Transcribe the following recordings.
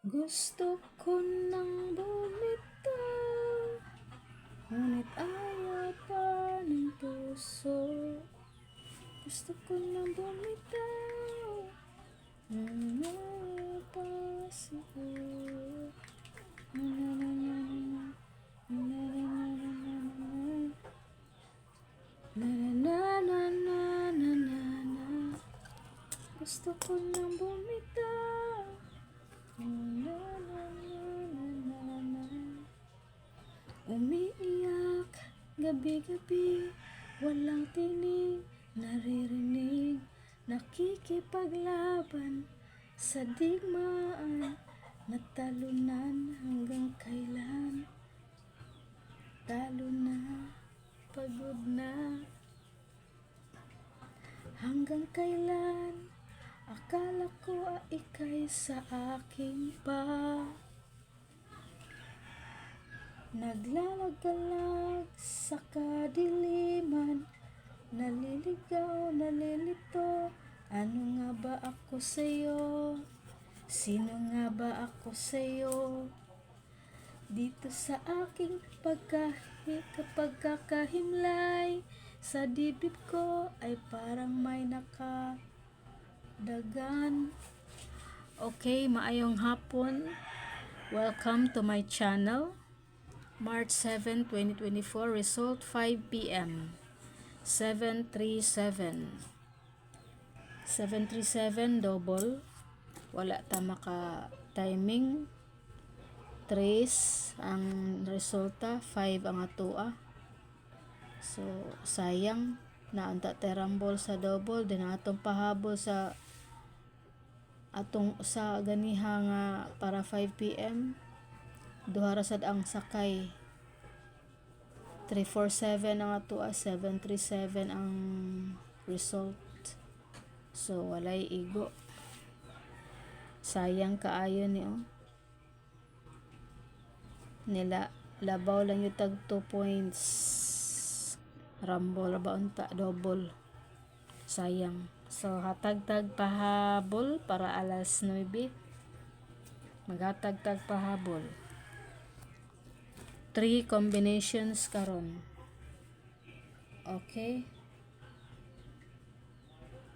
Gusto ko nang bumitaw, ngunit ayaw pa ng puso. Gusto ko nang bumitaw, ngunit ayaw pa siguro. Na na na na na na na na na na na na na. Gusto ko nang bumitaw. Na na na na na na. Umiiyak gabi-gabi, walang tinig, naririnig, nakikipaglaban sa digmaan, natalunan hanggang kailan, talo na, pagod na, hanggang kailan, akala ko ika'y sa akin pa. Naglalagalag sa kadiliman, naliligaw, nalilito. Ano nga ba ako sa'yo? Sino nga ba ako sa'yo? Dito sa aking pagkakahimlay, sa dibdib ko ay parang may nakadagan. Okay, maayong hapon. Welcome to my channel. March 7, 2024, result 5 p.m. 737. 737 double. Wala ta maka timing. 3 ang resulta, 5 ang atua. So sayang na anta terambol sa double din atong pahabol sa atong sa ganiha nga para 5 p.m. duha ra sad ang sakay. 347 ang atua, 737 ang result. So walay igo. Sayang kaayo ni nila labaw lang yung tag 2 points. Rumble ba unta double. Sayang. So hatag-tag pahabol para alas 9. Maghatag-tag pahabol. 3 combinations karon. Okay?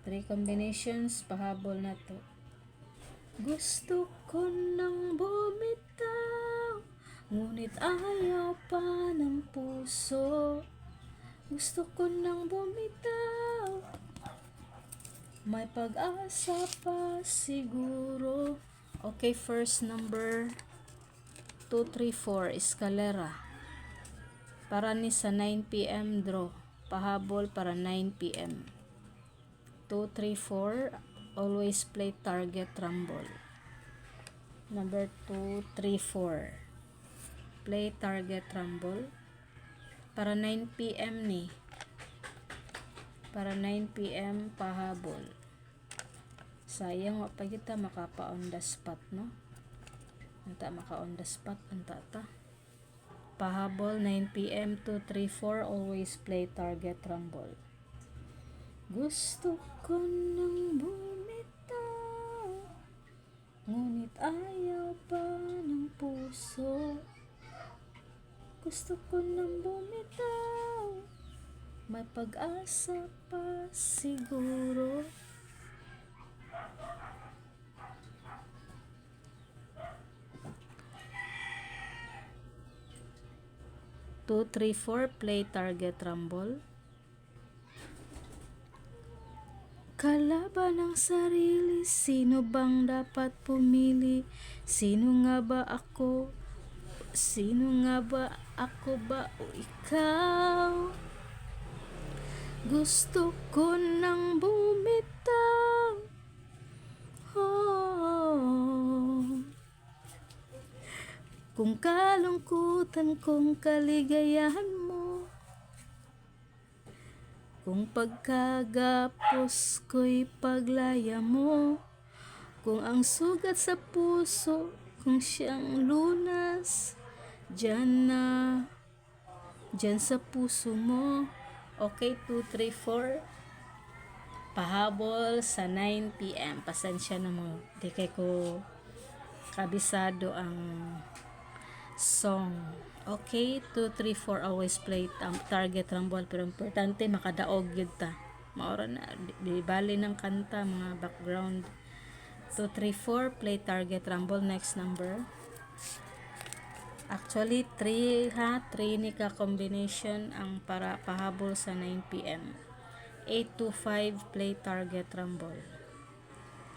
3 combinations pahabol na to. Gusto ko nang bumitaw, ngunit ayaw pa ng puso. Gusto ko nang bumitaw, may pag-asa pa siguro. Okay, first number 234, eskalera. Para ni sa 9 p.m. draw. Pahabol para 9 p.m. 234, always play target rumble. Number 234. Play target rumble. Para 9 p.m. ni. Para 9 p.m. pahabol. Sayang wa pa kita makapa on the spot, no? Anta maka on the spot anta ta. Pahabol 9 p.m. 234, always play target rumble. Gusto ko nang bumitaw, ngunit ayaw pa ng puso. Gusto ko nang bumitaw, may pag-asa pa siguro. 234, play target rumble. Kalaban ng sarili, sino bang dapat pumili? Sino nga ba ako? Sino nga ba ako ba o ikaw? Gusto ko nang bumitaw. Oh. Kung kalungkutan, kung kaligayahan mo, kung pagkagapos ko'y paglaya mo, kung ang sugat sa puso, kung siyang lunas, dyan sa puso mo. Okay, 2, 3, 4. Pahabol sa 9 p.m. Pasensya na mo. Di kay ko kabisado ang song. Okay, 2, 3, 4 always play target rumble, pero importante makadaog yun ta. Maura na, di bali ng kanta, mga background. 2, 3, 4 play target rumble. Next number. Actually 3 ha, 3 ni ka combination ang para pahabol sa 9 PM. 825 play target rumble.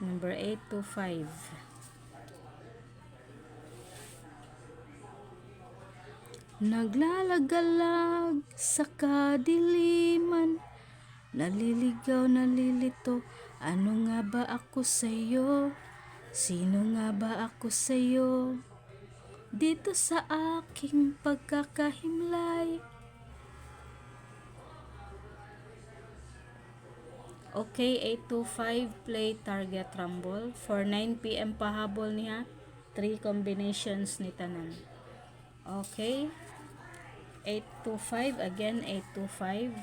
Number 825. Naglalagalag sa kadiliman, naliligaw, nalilito. Ano nga ba ako sa'yo? Sino nga ba ako sa'yo? Dito sa aking pagkakahimlay. Okay, 825 play target rumble. For 9 PM pahabol niya. 3 combinations ni tanan. Okay. 825 again, 825.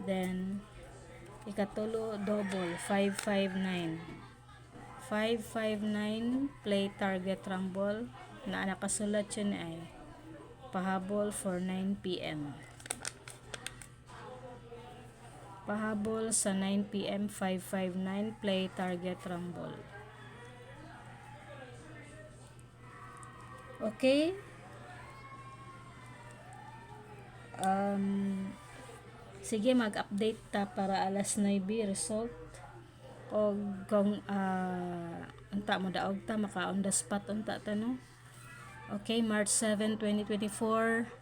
Then ikatulo double 559. 559 play target rumble na nakasulat yun ay pahabol for 9 PM. Pahabol sa 9 PM, 559 play target rumble. Okay. Sige, mag-update ta para alas 9 result. O kung unta mo daog ta, maka on the spot unta ta no. Okay, March 7, 2024.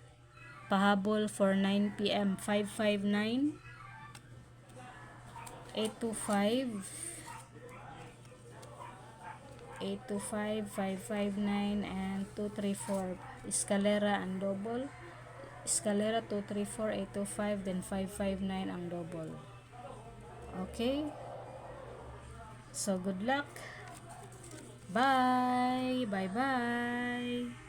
Pahabol for 9 PM, 559 825 825 559 and 234. Escalera and double. Escalera 234 825 then 559 ang double. Okay, so good luck. Bye bye.